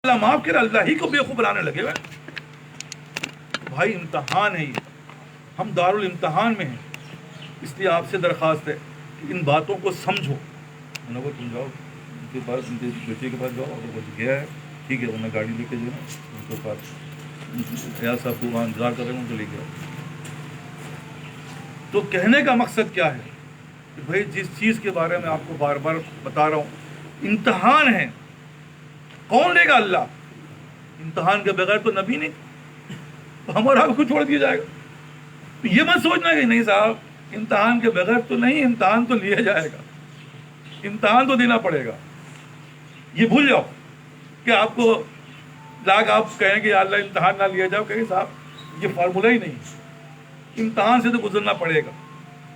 اللہ معاف کرے، اللہ ہی کو بیوقوف بنانے لگے ہوئے۔ بھائی امتحان ہے، یہ ہم دارالامتحان میں ہیں، اس لیے آپ سے درخواست ہے کہ ان باتوں کو سمجھو۔ تم جاؤ ان کے پاس، ان کے بیٹے کے پاس جاؤ، اگر کچھ گیا ہے ٹھیک ہے، ورنہ گاڑی لے کے جو ہے نا ان کے پاس ایاز صاحب کو وہاں انتظار کر رہے ہیں، ان کو لے کے آؤ۔ تو کہنے کا مقصد کیا ہے کہ بھائی جس چیز کے بارے میں آپ کو بار بار بتا رہا ہوں، امتحان ہے، کون لے گا؟ اللہ۔ امتحان کے بغیر تو نبی نہیں، تو ہمارا آپ کو چھوڑ دیا جائے گا۔ تو یہ مت سوچنا کہ نہیں صاحب امتحان کے بغیر تو نہیں، امتحان تو لیا جائے گا، امتحان تو دینا پڑے گا۔ یہ بھول جاؤ کہ آپ کو لاگ آپ کہیں کہ اللہ امتحان نہ لیا جاؤ، کہیں صاحب یہ فارمولہ ہی نہیں، امتحان سے تو گزرنا پڑے گا۔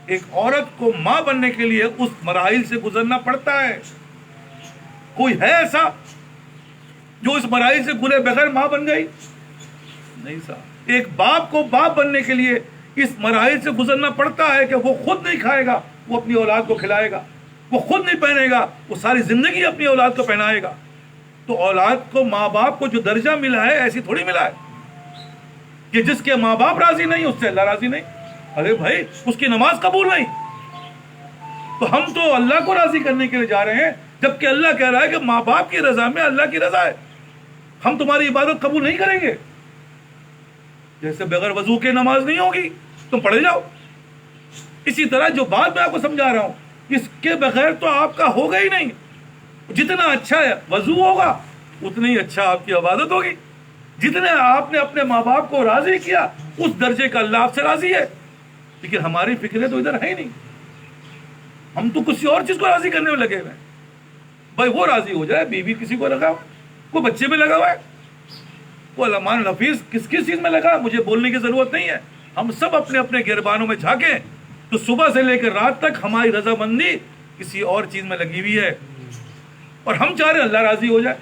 ایک عورت کو ماں بننے کے لیے اس مراحل سے گزرنا پڑتا ہے۔ کوئی ہے ایسا جو اس مراحل سے گزرے بغیر ماں بن گئی؟ نہیں صاحب۔ ایک باپ کو باپ بننے کے لیے اس مراحل سے گزرنا پڑتا ہے کہ وہ خود نہیں کھائے گا، وہ اپنی اولاد کو کھلائے گا، وہ خود نہیں پہنے گا، وہ ساری زندگی اپنی اولاد کو پہنائے گا۔ تو اولاد کو ماں باپ کو جو درجہ ملا ہے ایسی تھوڑی ملا ہے کہ جس کے ماں باپ راضی نہیں اس سے اللہ راضی نہیں۔ ارے بھائی اس کی نماز قبول نہیں، تو ہم تو اللہ کو راضی کرنے کے لیے جا رہے ہیں، جبکہ اللہ کہہ رہا ہے کہ ماں باپ کی رضا میں اللہ کی رضا ہے، ہم تمہاری عبادت قبول نہیں کریں گے۔ جیسے بغیر وضو کے نماز نہیں ہوگی، تم پڑھ جاؤ۔ اسی طرح جو بات میں آپ کو سمجھا رہا ہوں، اس کے بغیر تو آپ کا ہوگا ہی نہیں۔ جتنا اچھا ہے وضو ہوگا اتنا ہی اچھا آپ کی عبادت ہوگی۔ جتنے آپ نے اپنے ماں باپ کو راضی کیا اس درجے کا اللہ آپ سے راضی ہے۔ لیکن ہماری فکریں تو ادھر ہے ہی نہیں، ہم تو کسی اور چیز کو راضی کرنے میں لگے ہوئے ہیں۔ بھائی وہ راضی ہو جائے، بیوی کسی کو لگا، کوئی بچے میں لگا ہوا ہے، وہ علمان حفیظ کس چیز میں لگا، مجھے بولنے کی ضرورت نہیں ہے۔ ہم سب اپنے اپنے گربانوں میں جھانکیں تو صبح سے لے کر رات تک ہماری رضامندی کسی اور چیز میں لگی ہوئی ہے، اور ہم چاہ رہے ہیں اللہ راضی ہو جائے۔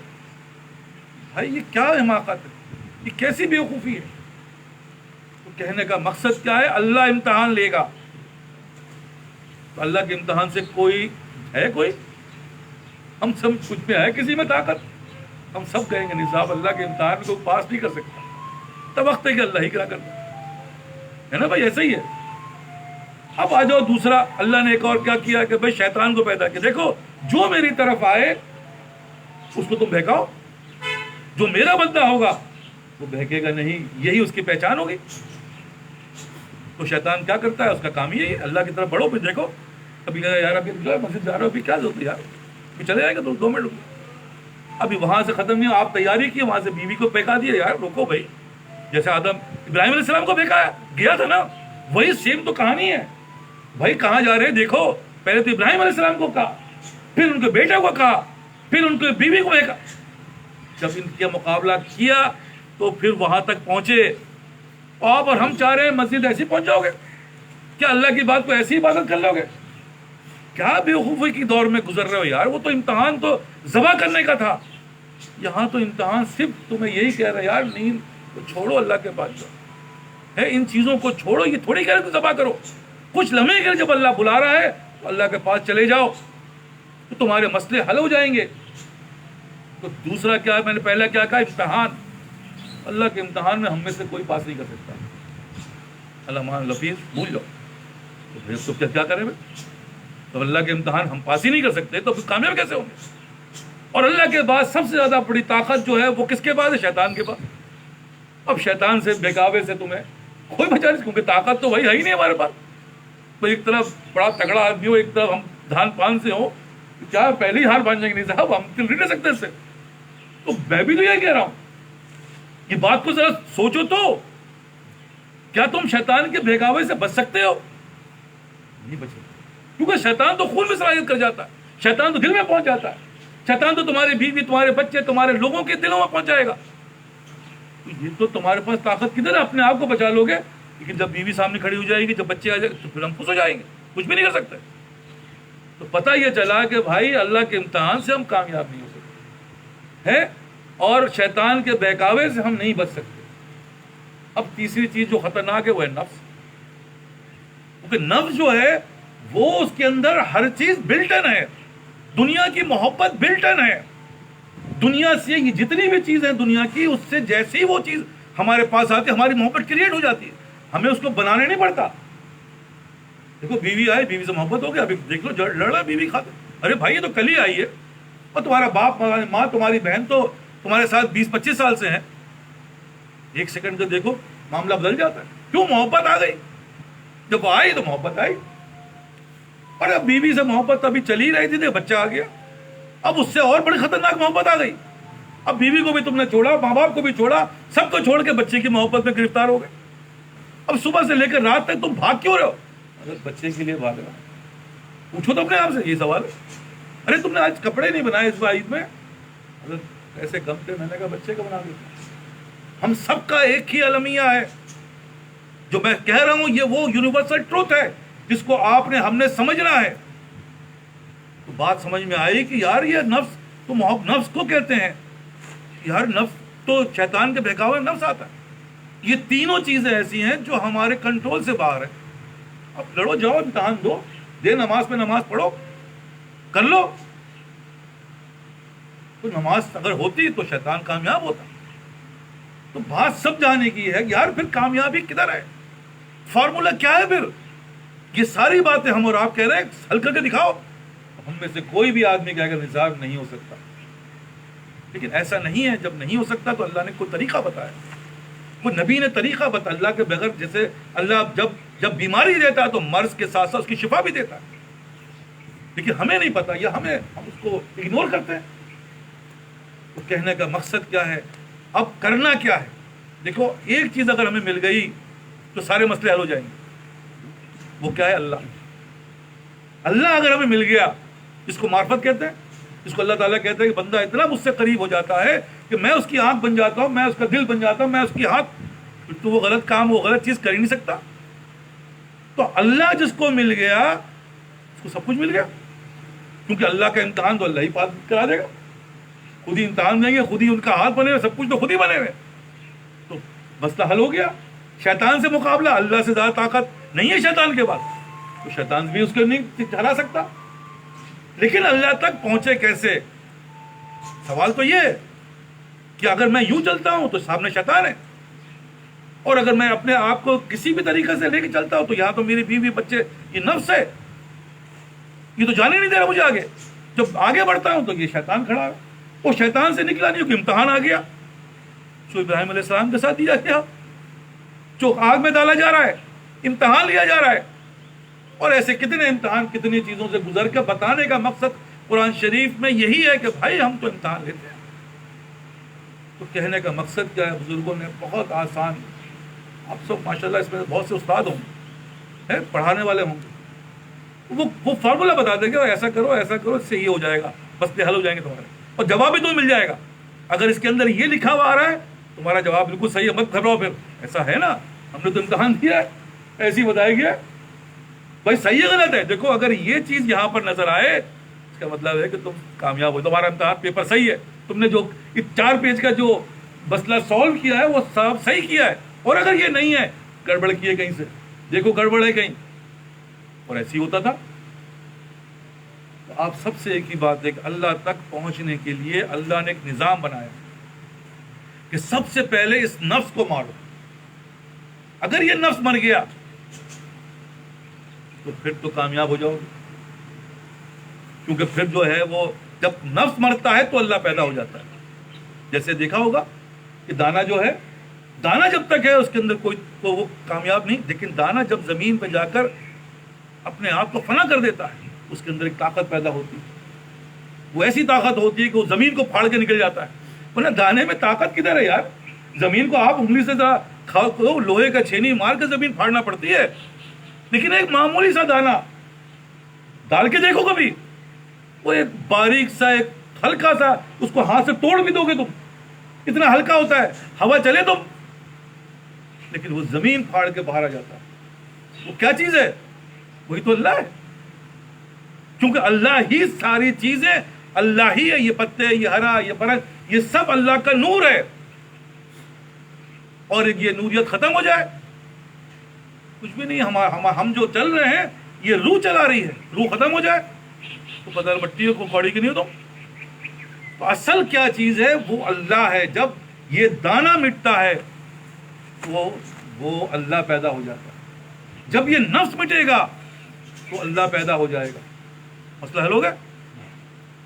بھائی یہ کیا حماقت ہے، یہ کیسی بیوقوفی ہے؟ تو کہنے کا مقصد کیا ہے؟ اللہ امتحان لے گا۔ تو اللہ کے امتحان سے کوئی ہے، کوئی ہم سب کچھ میں ہے کسی میں طاقت؟ ہم سب کہیں گے نہیں صاحب اللہ کے امتحان کو پاس نہیں کر سکتا، تب وقت ہے کہ اللہ ہی کرا کرتا ہے نا بھائی، ایسا ہی ہے۔ اب آ جاؤ دوسرا، اللہ نے ایک اور کیا کیا کہ بھائی شیطان کو پیدا کیا۔ دیکھو جو میری طرف آئے اس کو تم بہکاؤ، جو میرا بندہ ہوگا وہ بہکے گا نہیں، یہی اس کی پہچان ہوگی۔ تو شیطان کیا کرتا ہے؟ اس کا کام یہی ہے، اللہ کی طرف بڑھو، پھر دیکھو کبھی یار ابھی مسجد جا رہا ہو، ابھی کیا ضرورت ہے یار، ابھی چلے جائے گا تو 2 منٹ رکو، ابھی وہاں سے ختم نہیں ہو، آپ تیاری کی، وہاں سے بیوی کو بہکا دیا، یار روکو بھائی۔ جیسے آدم ابراہیم علیہ السلام کو بہکایا گیا تھا نا، وہی سیم تو کہانی ہے۔ بھائی کہاں جا رہے ہیں دیکھو، پہلے تو ابراہیم علیہ السلام کو کہا، پھر ان کے بیٹے کو کہا، پھر ان کے بیوی کو بہکا۔ جب ان کا مقابلہ کیا تو پھر وہاں تک پہنچے۔ آپ اور ہم چاہ رہے ہیں مسجد ایسی پہنچ جاؤ گے؟ کیا اللہ کی بات کو ایسی عبادت کر لو گے؟ کیا بیوقوفی کی دور میں گزر رہے ہو یار؟ وہ تو امتحان تو ذبح کرنے کا تھا، یہاں تو امتحان صرف تمہیں یہی کہہ رہا ہے یار نیند تو چھوڑو، اللہ کے پاس جاؤ ہے، ان چیزوں کو چھوڑو۔ یہ تھوڑی کہہ رہے تو ذبح کرو، کچھ لمحے کے لیے جب اللہ بلا رہا ہے تو اللہ کے پاس چلے جاؤ، تو تمہارے مسئلے حل ہو جائیں گے۔ تو دوسرا کیا ہے، میں نے پہلا کیا کہا؟ امتحان۔ اللہ کے امتحان میں ہم میں سے کوئی پاس نہیں کر سکتا، اللہ مان لفیظ بھول جاؤ۔ تو پھر تو کیا کریں بھائی؟ تو اللہ کے امتحان ہم پاس ہی نہیں کر سکتے تو پھر کامیاب کیسے ہوں گے؟ اور اللہ کے بعد سب سے زیادہ بڑی طاقت جو ہے وہ کس کے پاس ہے؟ شیطان کے پاس۔ اب شیطان سے بہکاوے سے تمہیں کوئی بچا نہیں، کیونکہ طاقت تو وہی ہے ہی نہیں ہمارے پاس۔ تو ایک طرف بڑا تگڑا آدمی ہو، ایک طرف ہم دھان پان سے ہو، کیا پہلے ہی ہار مان جائیں گے؟ نہیں صاحب ہم چل نہیں سکتے اس سے۔ تو میں بھی تو یہ کہہ رہا ہوں، یہ بات کو ذرا سوچو تو، کیا تم شیطان کے بہکاوے سے بچ سکتے ہو؟ نہیں بچ سکتے، کیونکہ شیطان تو خون میں صلاحیت کر جاتا ہے، شیطان تو دل میں پہنچ جاتا ہے، شیطان تو تمہاری بیوی، تمہارے بچے، تمہارے لوگوں کے دلوں میں پہنچ جائے گا۔ یہ تو تمہارے پاس طاقت کدھر ہے؟ اپنے آپ کو بچا لو گے، لیکن جب بیوی سامنے کھڑی ہو جائے گی، جب بچے آ جائیں گے تو پھر ہم خوش ہو جائیں گے، کچھ بھی نہیں کر سکتے۔ تو پتہ یہ چلا کہ بھائی اللہ کے امتحان سے ہم کامیاب نہیں ہو سکتے ہے، اور شیطان کے بہکاوے سے ہم نہیں بچ سکتے۔ اب تیسری چیز جو خطرناک ہے وہ ہے نفس، کیونکہ نفس جو ہے وہ اس کے اندر ہر چیز بلٹن ہے، دنیا کی محبت بلٹن ہے، دنیا سے یہ جتنی بھی چیزیں دنیا کی، اس سے جیسی ہی وہ چیز ہمارے پاس آتی ہے ہماری محبت کریٹ ہو جاتی ہے، ہمیں اس کو بنانے نہیں پڑتا. دیکھو بیوی آئی، بیوی سے محبت ہو گیا، ابھی دیکھ لو لڑا بیوی کھاتے، ارے بھائی یہ تو کل ہی آئی ہے، اور تمہارا باپ ماں تمہاری بہن تو تمہارے ساتھ 20-25 سال سے ہیں. ایک سیکنڈ کا دیکھو معاملہ بدل جاتا ہے. کیوں؟ محبت آ گئی. جب آئی تو محبت آئی. اور اب بیوی سے محبت ابھی چلی رہی تھی، بچہ آ گیا، اب اس سے اور بڑی خطرناک محبت آ گئی. اب بیوی کو بھی تم نے چھوڑا، ماں باپ کو بھی چھوڑا، سب کو چھوڑ کے بچے کی محبت میں گرفتار ہو گئے. اب صبح سے لے کر رات تک تم بھاگ کیوں رہے ہو؟ اگر بچے کے لیے بھاگ رہا. پوچھو تو اپنے آپ سے یہ سوال. ارے تم نے آج کپڑے نہیں بنائے اس بار عید میں؟ اگر ایسے کم تھے، میں نے کہا بچے کا بنا دیتے. ہم سب کا ایک ہی المیہ ہے. جو میں کہہ رہا ہوں یہ وہ یونیورسل ٹروتھ ہے جس کو ہم نے سمجھنا ہے. تو بات سمجھ میں آئی کہ یار یہ نفس تو نفس کو کہتے ہیں. یار نفس تو شیطان کے بہکاوے میں نفس آتا ہے. یہ تینوں چیزیں ایسی ہیں جو ہمارے کنٹرول سے باہر ہیں. اب لڑو، جاؤ، امتحان دو، دے نماز پہ نماز پڑھو، کر لو. تو نماز اگر ہوتی تو شیطان کامیاب ہوتا. تو بات سب جانے کی ہے یار، پھر کامیابی کدھر ہے؟ فارمولا کیا ہے پھر؟ یہ ساری باتیں ہم اور آپ کہہ رہے ہیں، حل کر کے دکھاؤ. ہم میں سے کوئی بھی آدمی کہے گا نظام نہیں ہو سکتا. لیکن ایسا نہیں ہے. جب نہیں ہو سکتا تو اللہ نے کوئی طریقہ بتایا، کوئی نبی نے طریقہ بتایا. اللہ کے بغیر، جیسے اللہ جب بیماری دیتا ہے تو مرض کے ساتھ ساتھ اس کی شفا بھی دیتا ہے. لیکن ہمیں نہیں پتا، یا ہم اس کو اگنور کرتے ہیں. تو کہنے کا مقصد کیا ہے؟ اب کرنا کیا ہے؟ دیکھو ایک چیز اگر ہمیں مل گئی تو سارے مسئلے حل ہو جائیں گے. وہ کیا ہے؟ اللہ. اللہ اگر ہمیں مل گیا، جس کو معرفت کہتے ہیں، جس کو اللہ تعالیٰ کہتے ہیں کہ بندہ اتنا مجھ سے قریب ہو جاتا ہے کہ میں اس کی آنکھ بن جاتا ہوں، میں اس کا دل بن جاتا ہوں، میں اس کی ہاتھ. تو وہ غلط کام، وہ غلط چیز کر ہی نہیں سکتا. تو اللہ جس کو مل گیا اس کو سب کچھ مل گیا. کیونکہ اللہ کا امتحان تو اللہ ہی پاس کرا دے گا. خود ہی امتحان دیں گے، خود ہی ان کا ہاتھ بنے ہوئے، سب کچھ تو خود ہی بنے ہوئے. تو مسئلہ حل ہو گیا. شیطان سے مقابلہ، اللہ سے زیادہ طاقت نہیں ہے شیطان کے پاس، تو شیطان بھی اس کو نہیں ہرا سکتا. لیکن اللہ تک پہنچے کیسے؟ سوال تو یہ ہے کہ اگر میں یوں چلتا ہوں تو سامنے شیطان ہے، اور اگر میں اپنے آپ کو کسی بھی طریقے سے لے کے چلتا ہوں تو یہاں تو میری بیوی بچے، یہ نفس ہے، یہ تو جانے نہیں دے رہا مجھے آگے. جب آگے بڑھتا ہوں تو یہ شیطان کھڑا ہے. وہ شیطان سے نکلا نہیں، کہ امتحان آ گیا جو ابراہیم علیہ السلام کے ساتھ دیا گیا، جو آگ میں ڈالا جا رہا ہے، امتحان لیا جا رہا ہے. اور ایسے کتنے امتحان، کتنی چیزوں سے گزر کے بتانے کا مقصد قرآن شریف میں یہی ہے کہ بھائی ہم تو امتحان لیتے ہیں. تو کہنے کا مقصد کیا ہے؟ بزرگوں نے بہت آسان، آپ سب ماشاءاللہ اس میں بہت سے استاد ہوں گے، پڑھانے والے ہوں گے، وہ فارمولا بتا دیں گے، ایسا کرو ایسا کرو، اس سے یہ ہو جائے گا، بس حل ہو جائیں گے تمہارے، اور جواب بھی تمہیں مل جائے گا. اگر اس کے اندر یہ لکھا ہوا آ رہا ہے تمہارا جواب بالکل صحیح ہے، مت گھبراؤ. پھر ایسا ہے نا، ہم نے تو امتحان دیا ہے، ایسے ہی بتایا گیا بھائی صحیح ہے غلط ہے. دیکھو اگر یہ چیز یہاں پر نظر آئے، اس کا مطلب ہے کہ تم کامیاب ہو، تمہارا امتحان پیپر صحیح ہے، تم نے جو 4 پیج کا جو مسئلہ سالو کیا ہے وہ سب صحیح کیا ہے. اور اگر یہ نہیں ہے، گڑبڑ کی ہے کہیں سے، دیکھو گڑبڑ ہے کہیں. اور ایسے ہی ہوتا تھا. تو آپ سب سے ایک ہی بات ہے کہ اللہ تک پہنچنے کے لیے اللہ نے ایک نظام بنایا کہ سب سے پہلے اس نفس کو مارو. اگر یہ نفس مر گیا تو پھر تو کامیاب ہو جاؤ گے. کیونکہ پھر جو ہے وہ جب نفس مرتا ہے تو اللہ پیدا ہو جاتا ہے. جیسے دیکھا ہوگا کہ دانا جو ہے، دانا جب تک ہے اس کے اندر کوئی تو وہ کامیاب نہیں. لیکن دانا جب زمین پہ جا کر اپنے آپ کو فنا کر دیتا ہے، اس کے اندر ایک طاقت پیدا ہوتی ہے. وہ ایسی طاقت ہوتی ہے کہ وہ زمین کو پھاڑ کے نکل جاتا ہے. ورنہ دانے میں طاقت کدھر ہے یار؟ زمین کو آپ انگلی سے لوہے کا چھینی مار کے زمین پھاڑنا پڑتی ہے. لیکن ایک معمولی سا دانا ڈال کے دیکھو کبھی، وہ ایک باریک سا، ایک ہلکا سا، اس کو ہاتھ سے توڑ بھی دو گے تم، اتنا ہلکا ہوتا ہے، ہوا چلے تم، لیکن وہ زمین پھاڑ کے باہر آ جاتا ہے. وہ کیا چیز ہے؟ وہی تو اللہ ہے. کیونکہ اللہ ہی ساری چیزیں، اللہ ہی ہے. یہ پتے، یہ ہرا، یہ برگ، یہ سب اللہ کا نور ہے. اور یہ نوریت ختم ہو جائے کچھ بھی نہیں. ہم جو چل رہے ہیں یہ روح چلا رہی ہے، روح ختم ہو جائے تو پتہ مٹی کو پھاڑی کی نہیں ہو. تو اصل کیا چیز ہے؟ وہ اللہ ہے. جب یہ دانہ مٹتا ہے تو وہ اللہ پیدا ہو جاتا ہے. جب یہ نفس مٹے گا تو اللہ پیدا ہو جائے گا. مسئلہ حل ہو گیا.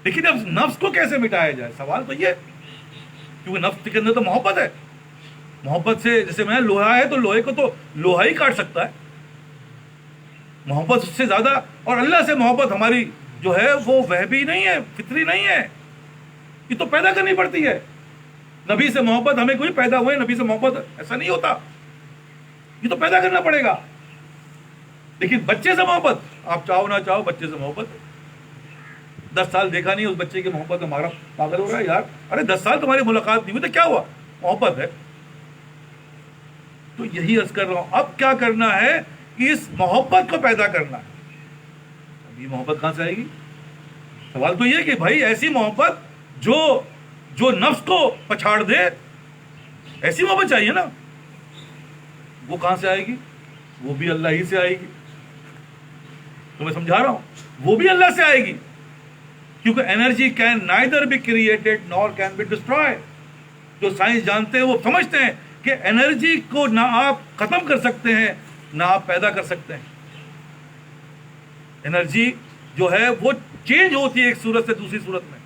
لیکن اب نفس کو کیسے مٹایا جائے؟ سوال تو یہ، کیونکہ نفس کے اندر تو محبت ہے. محبت سے، جیسے میں لوہا ہے تو لوہے کو تو لوہا ہی کاٹ سکتا ہے. محبت اس سے زیادہ، اور اللہ سے محبت ہماری جو ہے وہ وہبی نہیں ہے، فطری نہیں ہے، یہ تو پیدا کرنی پڑتی ہے. نبی سے محبت ہمیں کوئی پیدا ہوئے نبی سے محبت ایسا نہیں ہوتا، یہ تو پیدا کرنا پڑے گا. لیکن بچے سے محبت، آپ چاہو نہ چاہو بچے سے محبت. 10 سال دیکھا نہیں اس بچے کی محبت میں ہمارا پاگل ہو رہا ہے. یار ارے 10 سال تمہاری ملاقات نہیں ہوئی تو کیا ہوا؟ محبت ہے. تو یہی عرض کر رہا ہوں، اب کیا کرنا ہے؟ اس محبت کو پیدا کرنا ہے. اب یہ محبت کہاں سے آئے گی؟ سوال تو یہ کہ بھائی ایسی محبت جو نفس کو پچھاڑ دے، ایسی محبت چاہیے نا. وہ کہاں سے آئے گی؟ وہ بھی اللہ ہی سے آئے گی. تو میں سمجھا رہا ہوں، وہ بھی اللہ سے آئے گی. کیونکہ energy can neither be created nor can be destroyed. جو سائنس جانتے ہیں وہ سمجھتے ہیں کہ انرجی کو نہ آپ ختم کر سکتے ہیں نہ آپ پیدا کر سکتے ہیں. انرجی جو ہے وہ چینج ہوتی ہے ایک صورت سے دوسری صورت میں،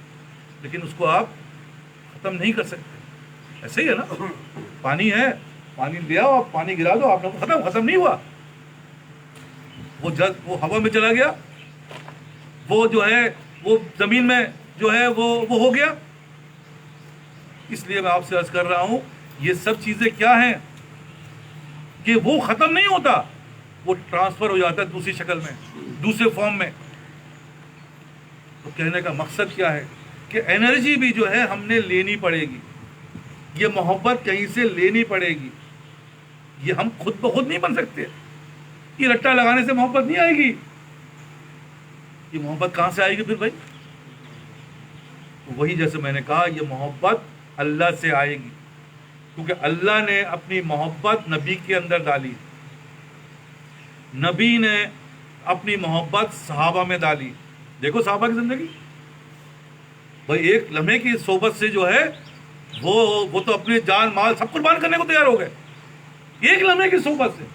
لیکن اس کو آپ ختم نہیں کر سکتے. ایسے ہی ہے نا، پانی ہے، پانی لے آؤ، آپ پانی گرا دو، آپ نے ختم نہیں ہوا. وہ ہوا میں چلا گیا، وہ جو ہے وہ زمین میں جو ہے وہ ہو گیا. اس لیے میں آپ سے عرض کر رہا ہوں، یہ سب چیزیں کیا ہیں کہ وہ ختم نہیں ہوتا، وہ ٹرانسفر ہو جاتا ہے دوسری شکل میں، دوسرے فارم میں. تو کہنے کا مقصد کیا ہے کہ انرجی بھی جو ہے ہم نے لینی پڑے گی. یہ محبت کہیں سے لینی پڑے گی. یہ ہم خود بخود نہیں بن سکتے. یہ رٹا لگانے سے محبت نہیں آئے گی. یہ محبت کہاں سے آئے گی پھر بھائی؟ وہی جیسے میں نے کہا، یہ محبت اللہ سے آئے گی، کیونکہ اللہ نے اپنی محبت نبی کے اندر ڈالی. نبی نے اپنی محبت صحابہ میں ڈالی. دیکھو صحابہ کی زندگی، بھائی ایک لمحے کی صحبت سے جو ہے وہ تو اپنے جان مال سب قربان کرنے کو تیار ہو گئے، ایک لمحے کی صحبت سے.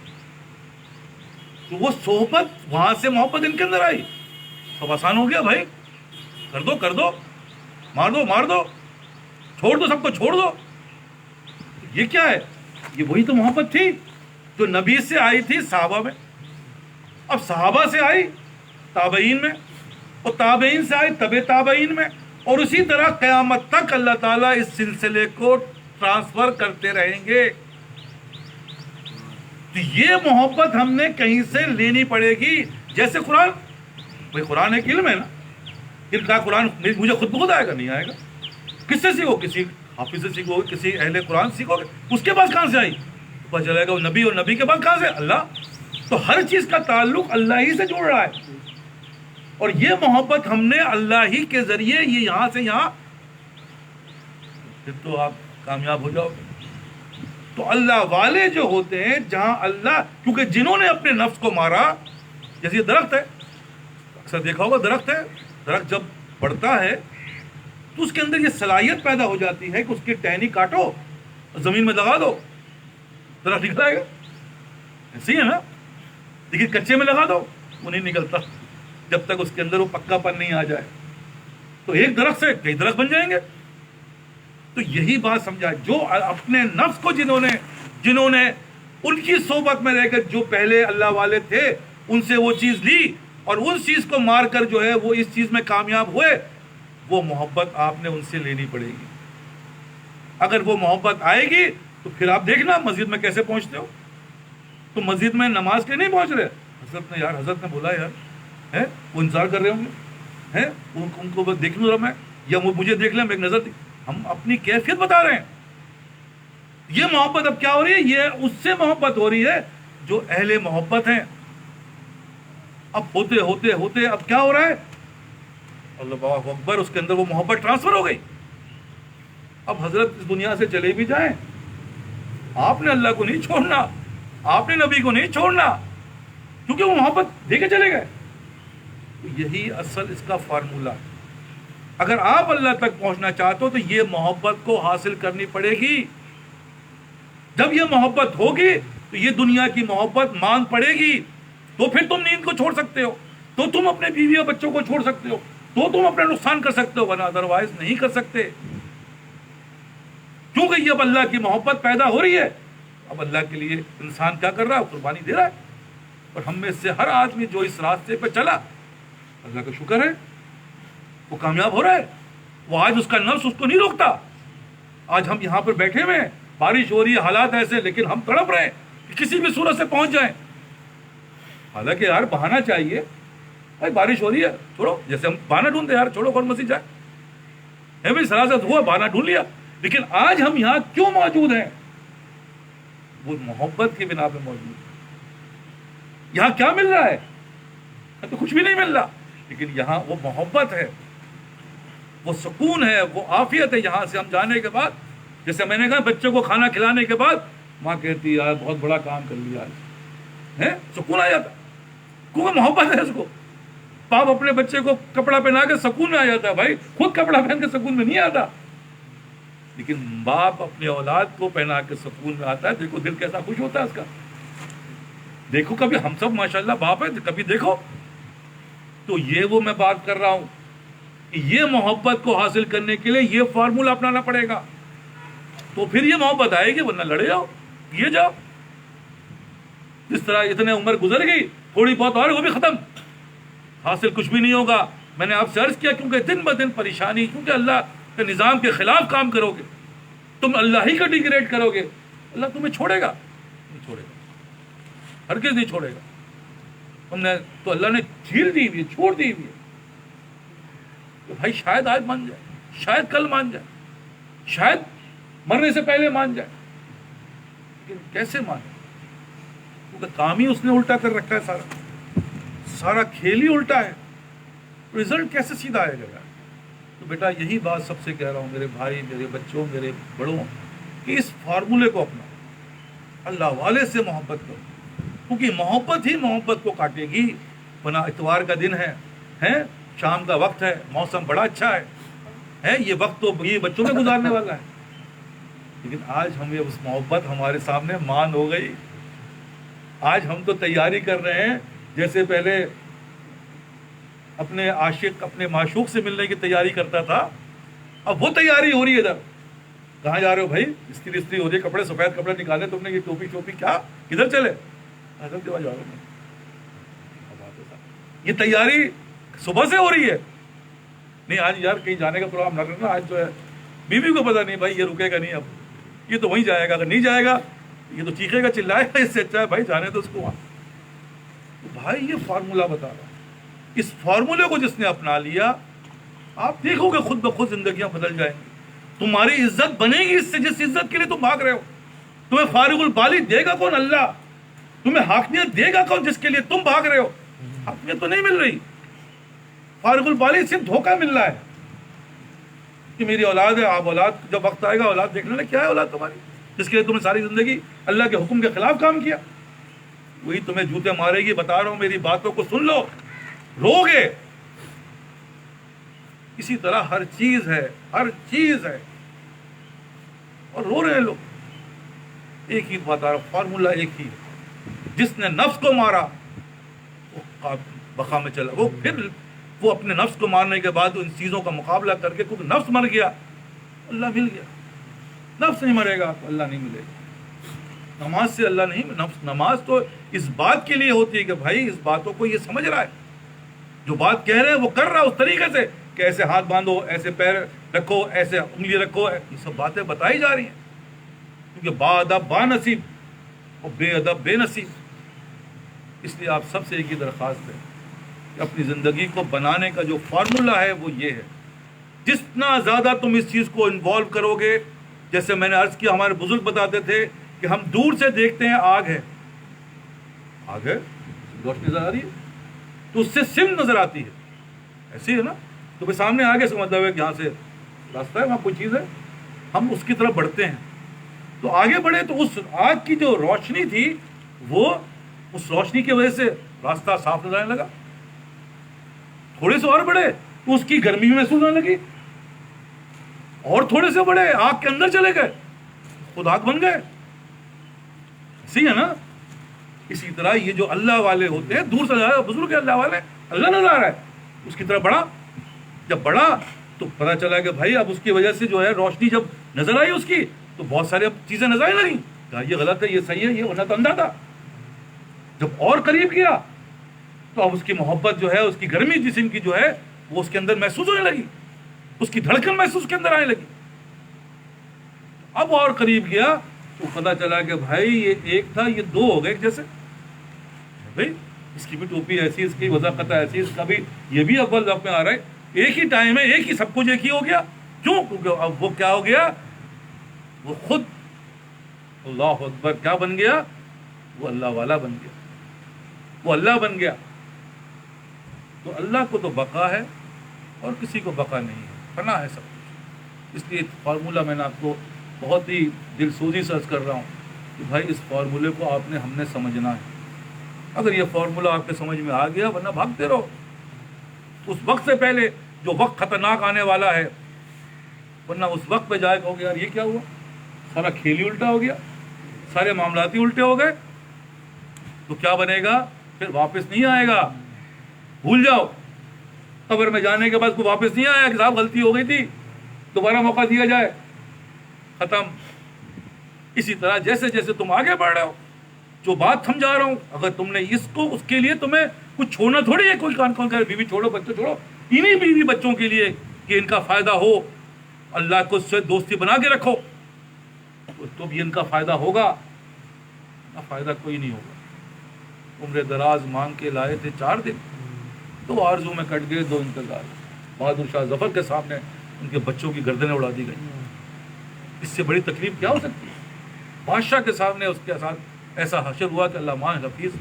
تو وہ صحبت، وہاں سے محبت ان کے اندر آئی. سب آسان ہو گیا بھائی، کر دو، مار دو، چھوڑ دو، سب کو چھوڑ دو. یہ کیا ہے؟ یہ وہی تو محبت تھی جو نبی سے آئی تھی صحابہ میں. اب صحابہ سے آئی تابعین میں، اور تابعین سے آئی تبع تابعین میں، اور اسی طرح قیامت تک اللہ تعالیٰ اس سلسلے کو ٹرانسفر کرتے رہیں گے. تو یہ محبت ہم نے کہیں سے لینی پڑے گی. جیسے قرآن، بھائی قرآن ایک علم ہے نا. کیا قرآن مجھے خود بخود آئے گا؟ نہیں آئے گا. کس سے سیکھو؟ کسی حافظ سے سیکھو گے، کسی اہل قرآن سیکھو گے. اس کے پاس کہاں سے آئی؟ پتہ چلے گا وہ نبی، اور نبی کے پاس کہاں سے؟ اللہ. تو ہر چیز کا تعلق اللہ ہی سے جڑ رہا ہے. اور یہ محبت ہم نے اللہ ہی کے ذریعے، یہ یہاں سے یہاں، پھر تو آپ کامیاب ہو جاؤ گے. تو اللہ والے جو ہوتے ہیں، جہاں اللہ، کیونکہ جنہوں نے اپنے نفس کو مارا، جیسے یہ درخت ہے، اکثر دیکھا ہوگا درخت جب بڑھتا ہے تو اس کے اندر یہ صلاحیت پیدا ہو جاتی ہے کہ اس کی ٹہنی کاٹو اور زمین میں لگا دو، درخت نکل آئے گا. ایسے ہی ہے نا. لیکن کچے میں لگا دو، وہ نہیں نکلتا جب تک اس کے اندر وہ پکا پن نہیں آ جائے. تو ایک درخت سے کئی درخت بن جائیں گے. تو یہی بات سمجھا، جو اپنے نفس کو جنہوں نے ان کی صحبت میں رہ کر، جو پہلے اللہ والے تھے، ان سے وہ چیز لی اور اس چیز کو مار کر جو ہے وہ اس چیز میں کامیاب ہوئے، وہ محبت آپ نے ان سے لینی پڑے گی. اگر وہ محبت آئے گی تو پھر آپ دیکھنا مسجد میں کیسے پہنچتے ہو. تو مسجد میں نماز کے نہیں پہنچ رہے، حضرت نے بولا یار ہے، وہ انتظار کر رہے ہوں گے، ہے ان کو بس دیکھ لوں ذرا میں، یا وہ مجھے دیکھ لیں، میں ایک نظر ہم اپنی کیفیت بتا رہے ہیں. یہ محبت اب کیا ہو رہی ہے؟ یہ اس سے محبت ہو رہی ہے جو اہل محبت ہیں. اب ہوتے ہوتے ہوتے اب کیا ہو رہا ہے؟ اللہ اکبر، اس کے اندر وہ محبت ٹرانسفر ہو گئی. اب حضرت اس دنیا سے چلے بھی جائیں، آپ نے اللہ کو نہیں چھوڑنا، آپ نے نبی کو نہیں چھوڑنا، کیونکہ وہ محبت دے کے چلے گئے. یہی اصل اس کا فارمولہ. اگر آپ اللہ تک پہنچنا چاہتے ہو تو یہ محبت کو حاصل کرنی پڑے گی. جب یہ محبت ہوگی تو یہ دنیا کی محبت مان پڑے گی. تو پھر تم نیند کو چھوڑ سکتے ہو, تو تم اپنے بیوی اور بچوں کو چھوڑ سکتے ہو, تو تم اپنا نقصان کر سکتے ہو, ورنہ ادروائز نہیں کر سکتے. کیونکہ یہ اب اللہ کی محبت پیدا ہو رہی ہے. اب اللہ کے لیے انسان کیا کر رہا ہے؟ قربانی دے رہا ہے. اور ہم میں سے ہر آدمی جو اس راستے پہ چلا, اللہ کا شکر ہے, وہ کامیاب ہو رہا ہے. وہ آج اس کا نفس اس کو نہیں روکتا. آج ہم یہاں پر بیٹھے ہوئے ہیں, بارش ہو رہی ہے, حالات ایسے, لیکن ہم تڑپ رہے ہیں کہ کسی بھی صورت سے پہنچ جائیں. حالانکہ یار بہانا چاہیے, بھائی بارش ہو رہی ہے چھوڑو, جیسے ہم بہانا ڈھونڈتے یار چھوڑو کون مسجد جائے, ہے بھائی سراست ہوا بہانا ڈھونڈ لیا. لیکن آج ہم یہاں کیوں موجود ہیں؟ وہ محبت کی بنا پہ موجود ہیں. یہاں کیا مل رہا ہے؟ تو کچھ بھی نہیں مل رہا, لیکن یہاں وہ محبت ہے, وہ سکون ہے, وہ عافیت ہے. یہاں سے ہم جانے کے بعد, جیسے میں نے کہا بچوں کو کھانا کھلانے کے بعد ماں کہتی یار بہت بڑا کام کر لیا آج, ہے سکون آ جاتا, کیونکہ محبت ہے اس کو. باپ اپنے بچے کو کپڑا پہنا کے سکون میں آ جاتا ہے, بھائی خود کپڑا پہن کے سکون میں نہیں آتا, لیکن باپ اپنے اولاد کو پہنا کے سکون میں آتا ہے. دیکھو دل کیسا خوش ہوتا ہے اس کا. دیکھو کبھی ہم سب ماشاءاللہ باپ ہے, کبھی دیکھو. تو یہ وہ میں بات کر رہا ہوں کہ یہ محبت کو حاصل کرنے کے لیے یہ فارمولہ اپنانا پڑے گا, تو پھر یہ محبت آئے گی. ورنہ لڑے جاؤ, یہ جاؤ. جس طرح اتنے عمر گزر گئی, تھوڑی بہت اور وہ بھی ختم, حاصل کچھ بھی نہیں ہوگا. میں نے آپ سے عرض کیا, کیونکہ دن بہ دن پریشانی, کیونکہ اللہ کے نظام کے خلاف کام کرو گے, تم اللہ ہی کا ڈیگریڈ کرو گے, اللہ تمہیں چھوڑے گا نہیں, چھوڑے گا, ہرگز نہیں چھوڑے گا. تم نے تو اللہ نے جھیل دی ہوئی ہے, چھوڑ دی ہوئی ہے. تو بھائی شاید آج مان جائے, شاید کل مان جائے, شاید مرنے سے پہلے مان جائے, لیکن کیسے مانے؟ کیونکہ کام ہی اس نے الٹا کر رکھا ہے, سارا کھیل ہی الٹا ہے. رزلٹ کیسے سیدھا آئے گا؟ تو بیٹا یہی بات سب سے کہہ رہا ہوں, میرے بھائی, میرے بچوں, میرے بڑوں, کہ اس فارمولے کو اپنا, اللہ والے سے محبت کرو, کیونکہ محبت ہی محبت کو کاٹے گی. ورنہ اتوار کا دن ہے, شام کا وقت ہے, موسم بڑا اچھا ہے, یہ وقت تو یہ بچوں میں گزارنے والا ہے. لیکن آج ہمیں اس محبت ہمارے سامنے مان ہو گئی. آج ہم تو تیاری کر رہے ہیں جیسے پہلے اپنے عاشق اپنے معشوق سے ملنے کی تیاری کرتا تھا, اب وہ تیاری ہو رہی ہے. ادھر کہاں جا رہے ہو بھائی؟ استری ہو رہی ہے, کپڑے سفید کپڑے نکالے تم نے, یہ ٹوپی کیا, کدھر چلے؟ حضرت جا رہا ہوں. یہ تیاری صبح سے ہو رہی ہے. نہیں آج یار کہیں جانے کا پروگرام نہ کرنا, آج جو ہے بیوی کو پتا نہیں بھائی یہ رکے گا نہیں, اب یہ تو وہیں جائے گا, اگر نہیں جائے گا یہ تو چیخے گا, چلائے گا, اس سے اچھا ہے بھائی جانے تو اس کو وہاں. بھائی یہ فارمولہ بتا رہا ہوں, اس فارمولے کو جس نے اپنا لیا, آپ دیکھو گے خود بخود زندگیاں بدل جائیں گی. تمہاری عزت بنے گی اس سے جس عزت کے لیے تم بھاگ رہے ہو. تمہیں فارغ البالی دے گا کون؟ اللہ. تمہیں حاکمیت دے گا کون جس کے لیے تم بھاگ رہے ہو؟ حاکمیت تو نہیں مل رہی, فارغ البالی صرف دھوکہ مل رہا ہے کہ میری اولاد ہے. آپ اولاد, جب وقت آئے گا اولاد دیکھ لینا کیا ہے اولاد تمہاری, جس کے لیے تمہیں ساری زندگی اللہ کے حکم کے خلاف کام کیا, وہی تمہیں جوتے مارے گی. بتا رہا ہوں میری باتوں کو سن لو, رو گے. اسی طرح ہر چیز ہے, ہر چیز ہے, اور رو رہے ہیں لوگ. ایک ہی بتا رہا ہوں, فارمولہ ایک ہی, جس نے نفس کو مارا وہ بقا میں چلا. وہ پھر وہ اپنے نفس کو مارنے کے بعد ان چیزوں کا مقابلہ کر کے, کیونکہ نفس مر گیا اللہ مل گیا, نفس نہیں مرے گا تو اللہ نہیں ملے گا. نماز سے اللہ نہیں, نماز تو اس بات کے لیے ہوتی ہے کہ بھائی اس باتوں کو یہ سمجھ رہا ہے, جو بات کہہ رہے ہیں وہ کر رہا ہے اس طریقے سے کہ ایسے ہاتھ باندھو, ایسے پیر رکھو, ایسے انگلی رکھو. یہ سب باتیں بتائی جا رہی ہیں, کیونکہ با ادب با نصیب اور بے ادب بے نصیب. اس لیے آپ سب سے ایک ہی درخواست ہے کہ اپنی زندگی کو بنانے کا جو فارمولہ ہے وہ یہ ہے, جتنا زیادہ تم اس چیز کو انوالو کرو گے. جیسے میں نے عرض کیا, ہمارے بزرگ بتاتے تھے کہ ہم دور سے دیکھتے ہیں آگ ہے, آگ ہے, روشنی نظر آ رہی ہے, تو اس سے سم نظر آتی ہے, ایسی ہے نا. تو پھر سامنے آگے سے مطلب ہے کہ یہاں سے راستہ ہے, وہاں کوئی چیز ہے, ہم اس کی طرف بڑھتے ہیں. تو آگے بڑھے تو اس آگ کی جو روشنی تھی وہ اس روشنی کی وجہ سے راستہ صاف نظر آنے لگا. تھوڑے سے اور بڑھے تو اس کی گرمی میں محسوس ہونے لگی، اور تھوڑے سے بڑے آگ کے اندر چلے گئے، خود آگ بن گئے. صحیح ہے نا؟ اسی طرح یہ جو اللہ والے ہوتے ہیں، دور سے بزرگ ہے اللہ والے، اللہ نظر آ رہا ہے، اس کی طرف بڑھا. جب بڑھا تو پتا چلا کہ بھائی اب اس کی وجہ سے جو ہے روشنی جب نظر آئی اس کی، تو بہت ساری اب چیزیں نظر آنے لگیں. کہا یہ غلط ہے، یہ صحیح ہے، یہ ورنہ تو اندھا تھا. جب اور قریب گیا تو اب اس کی محبت جو ہے، اس کی گرمی جسم کی جو ہے وہ اس کے اندر محسوس ہونے لگی، اس کی دھڑکن محسوس کے اندر آنے لگی. اب اور قریب گیا تو پتا چلا کہ بھائی یہ ایک تھا، یہ دو ہو گئے ایک جیسے. بھائی اس کی بھی ٹوپی ایسی، اس کی وضاقت ایسی، اس کا بھی یہ بھی اول وقت میں آ رہا ہے، ایک ہی ٹائم ہے، ایک ہی، سب کچھ ایک ہی ہو گیا. کیوں؟ کیونکہ اب وہ کیا ہو گیا، وہ خود اللہ اکبر کیا بن گیا، وہ اللہ والا بن گیا، وہ اللہ بن گیا. تو اللہ کو تو بقا ہے اور کسی کو بقا نہیں ہے، فنا ہے سب کچھ. اس لیے فارمولہ میں نے آپ کو بہت ہی دل سوزی سے عرض کر رہا ہوں کہ بھائی اس فارمولے کو ہم نے سمجھنا ہے. اگر یہ فارمولہ آپ کے سمجھ میں آ گیا، ورنہ بھاگتے رہو. اس وقت سے پہلے جو وقت خطرناک آنے والا ہے، ورنہ اس وقت پہ جائے کہو گے یار یہ کیا ہوا، سارا کھیل ہی الٹا ہو گیا، سارے معاملات ہی الٹے ہو گئے. تو کیا بنے گا؟ پھر واپس نہیں آئے گا، بھول جاؤ. قبر میں جانے کے بعد کوئی واپس نہیں آیا کہ صاحب غلطی ہو گئی تھی، دوبارہ موقع دیا جائے، ختم. اسی طرح جیسے جیسے تم آگے بڑھ رہے ہو، جو بات سمجھا رہا ہوں، اگر تم نے اس کو، اس کے لیے تمہیں کچھ چھوڑنا تھوڑی ہے. کوئی کون کہے بیوی چھوڑو، بچے چھوڑو، انہیں بیوی بچوں کے لیے کہ ان کا فائدہ ہو، اللہ کو اس سے دوستی بنا کے رکھو، تو بھی ان کا فائدہ ہوگا. نہ فائدہ کوئی نہیں ہوگا. عمر دراز مانگ کے لائے تھے 4 دن، 2 آرزو میں کٹ گئے، 2 انتظار. بہادر شاہ ظفر کے سامنے ان کے بچوں کی گردنیں اڑا دی گئی. اس سے بڑی تکلیف کیا ہو سکتی ہے؟ بادشاہ کے سامنے اس کے ساتھ ایسا حشر ہوا کہ اللہ مان حفیظ.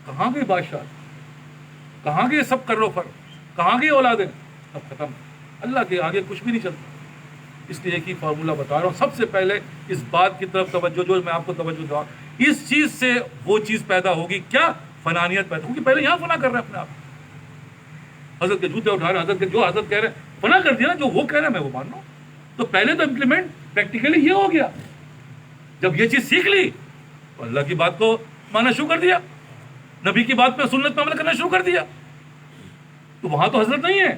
کہاں گئے بادشاہ، کہاں گئے سب کرو فر، کہاں گئے اولادیں؟ سب ختم. اللہ کے آگے کچھ بھی نہیں چلتا. اس لیے ایک ہی فارمولہ بتا رہا ہوں. سب سے پہلے اس بات کی طرف توجہ، جو میں آپ کو توجہ دوں، اس چیز سے وہ چیز پیدا ہوگی کیا؟ فنانیت پیدا ہوگی. پہلے یہاں فنا کر رہے ہیں اپنے آپ. حضرت کے جوتے اٹھا رہے ہیں، حضرت کے جو حضرت کہہ رہے ہیں فنا کر دیا نا، جو وہ کہہ رہے ہیں میں وہ مان رہا ہوں. تو پہلے تو امپلیمنٹ پریکٹیکلی یہ ہو گیا. جب یہ چیز سیکھ لی تو اللہ کی بات کو ماننا شروع کر دیا، نبی کی بات پہ سنت پہ عمل کرنا شروع کر دیا. تو وہاں تو حضرت نہیں ہے،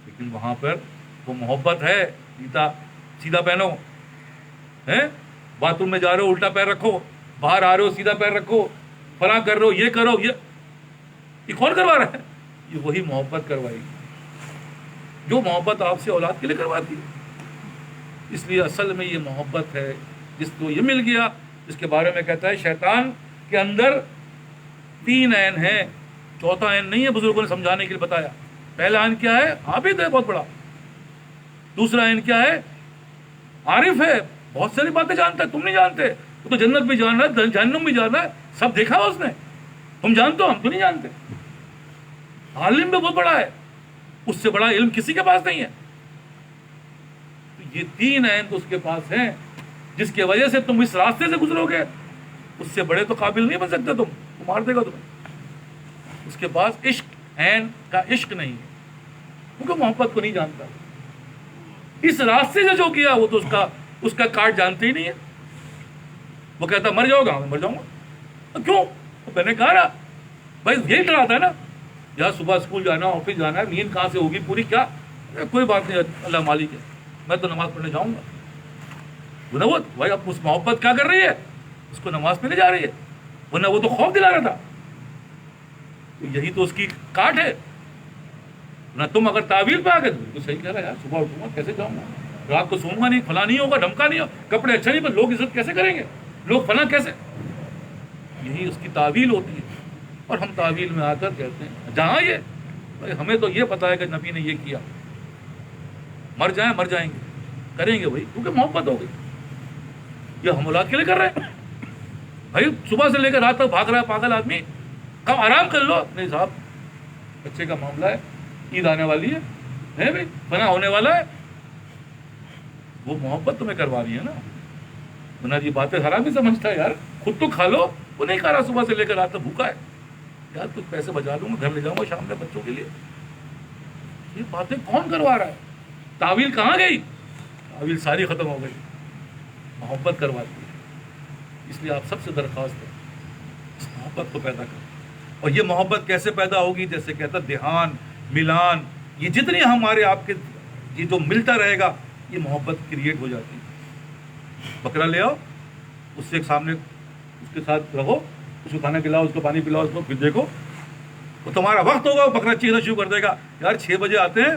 لیکن وہاں پر وہ محبت ہے. سیدھا پہنو، باتھ روم میں جا رہے ہو الٹا پیر رکھو، باہر آ رہے ہو سیدھا پیر رکھو، فلاں کر رہے ہو، یہ کرو. یہ کون کروا رہا ہے؟ یہ وہی محبت کروائی جو محبت آپ سے اولاد کے لیے کرواتی ہے. اس لیے اصل میں یہ محبت ہے جس کو یہ مل گیا، جس کے بارے میں کہتا ہے شیطان کے اندر 3 عین ہیں، چوتھا عین نہیں ہے. بزرگوں نے سمجھانے کے لیے بتایا. پہلا عین کیا ہے؟ عابد ہے بہت بڑا. دوسرا عین کیا ہے؟ عارف ہے، بہت ساری باتیں جانتا ہے، تم نہیں جانتے. وہ تو جنت بھی جان رہا ہے، جہنم بھی جان رہا ہے، سب دیکھا اس نے. تم جانتے ہو، ہم تو نہیں جانتے. عالم بھی بہت بڑا ہے، اس سے بڑا علم کسی کے پاس نہیں ہے. یہ 3 عین تو اس کے پاس ہیں، جس کی وجہ سے تم اس راستے سے گزرو گے. اس سے بڑے تو قابل نہیں بن سکتے تم، وہ مار دے گا تمہیں. اس کے پاس عشق، عین کا عشق نہیں ہے، کیونکہ محبت کو نہیں جانتا. اس راستے سے جو کیا وہ تو اس کا کارڈ جانتے ہی نہیں ہے. وہ کہتا مر جاؤ گا، میں مر جاؤں گا. کیوں؟ میں نے کہا نا بھائی یہی ڈراتا ہے نا، یار صبح اسکول جانا، آفس جانا ہے، نیند کہاں سے ہوگی پوری؟ کیا کوئی بات نہیں، اللہ مالک ہے، میں تو نماز پڑھنے جاؤں گا. وہ بھائی اب اس محبت کیا کر رہی ہے؟ اس کو نماز پہ لے جا رہی ہے، ورنہ وہ تو خوف دلا رہا تھا. یہی تو اس کی کاٹ ہے. نہ تم اگر تعویل پہ آ گئے تو صحیح کہہ رہا ہے، یار صبح اٹھوں گا کیسے جاؤں گا، رات کو سوؤں گا نہیں، فلاں نہیں ہوگا، ڈھمکا نہیں ہوگا، کپڑے اچھے نہیں، پر لوگ عزت کیسے کریں گے، لوگ فلاں کیسے. یہی اس کی تعویل ہوتی ہے. اور ہم تعویل میں آ کر کہتے ہیں جہاں یہ بھائی ہمیں تو یہ پتا ہے کہ نبی نے یہ کیا، مر جائیں مر جائیں گے، کریں گے بھائی، کیونکہ محبت ہو گئی. یہ ہم اولاد کے لیے کر رہے ہیں بھائی. صبح سے لے کر رات تک بھاگ رہا ہے پاگل آدمی. کم آرام کر لو. نہیں صاحب بچے کا معاملہ ہے، عید آنے والی ہے بھائی، فنا ہونے والا ہے. وہ محبت تمہیں کروا رہی ہے نا. ورنہ یہ باتیں حرام ہی سمجھتا ہے یار. خود تو کھا لو، وہ نہیں کھا رہا، صبح سے لے کر رات تک بھوکا ہے. یار کچھ پیسے بچا لوں گا، گھر لے جاؤں گا شام میں بچوں کے لیے. یہ باتیں کون کروا رہا ہے؟ تعویل کہاں گئی؟ تعویل ساری ختم ہو گئی. محبت کرواتی ہے. اس لیے آپ سب سے درخواست ہے اس محبت کو پیدا کریں. اور یہ محبت کیسے پیدا ہوگی؟ جیسے کہتا دھیان، ملان، یہ جتنی ہمارے آپ کے یہ جو ملتا رہے گا یہ محبت کریٹ ہو جاتی ہے. بکرا لے آؤ، اس سے سامنے اس کے ساتھ رہو، اس کو کھانا کھلاؤ، اس کو پانی پلاؤ، اس کو پھر دیکھو وہ تمہارا وقت ہوگا وہ بکرا چیخنا شروع کر دے گا. یار 6 بجے آتے ہیں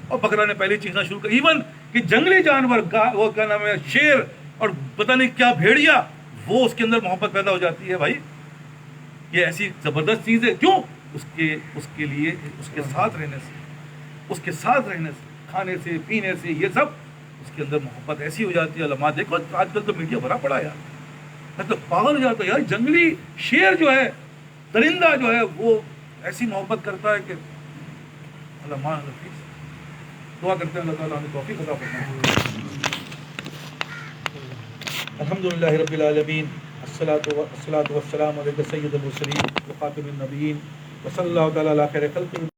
اور بکرا نے پہلے چیخنا شروع کر. ایون کہ جنگلی جانور وہ کیا نام ہے شیر اور پتہ نہیں کیا بھیڑیا، وہ اس کے اندر محبت پیدا ہو جاتی ہے. بھائی یہ ایسی زبردست چیز ہے. کیوں؟ اس کے لیے اس کے ساتھ رہنے سے، اس کے ساتھ رہنے سے، کھانے سے پینے سے، یہ سب اس کے اندر محبت ایسی ہو جاتی ہے. علماء دیکھو آج کل تو میڈیا بھرا پڑا یار، میں تو پاگل ہو جاتا یار. جنگلی شیر جو ہے، درندہ جو ہے، وہ ایسی محبت کرتا ہے کہ علماء دعا کرتے ہیں اللہ تعالیٰ ہمیں توفیق عطا فرمائے. الحمدللہ رب العالمین، الصلاۃ والسلام علیک سید المرسلین وخاتم النبیین وصلی اللہ تعالیٰ علی خیر خلقہ.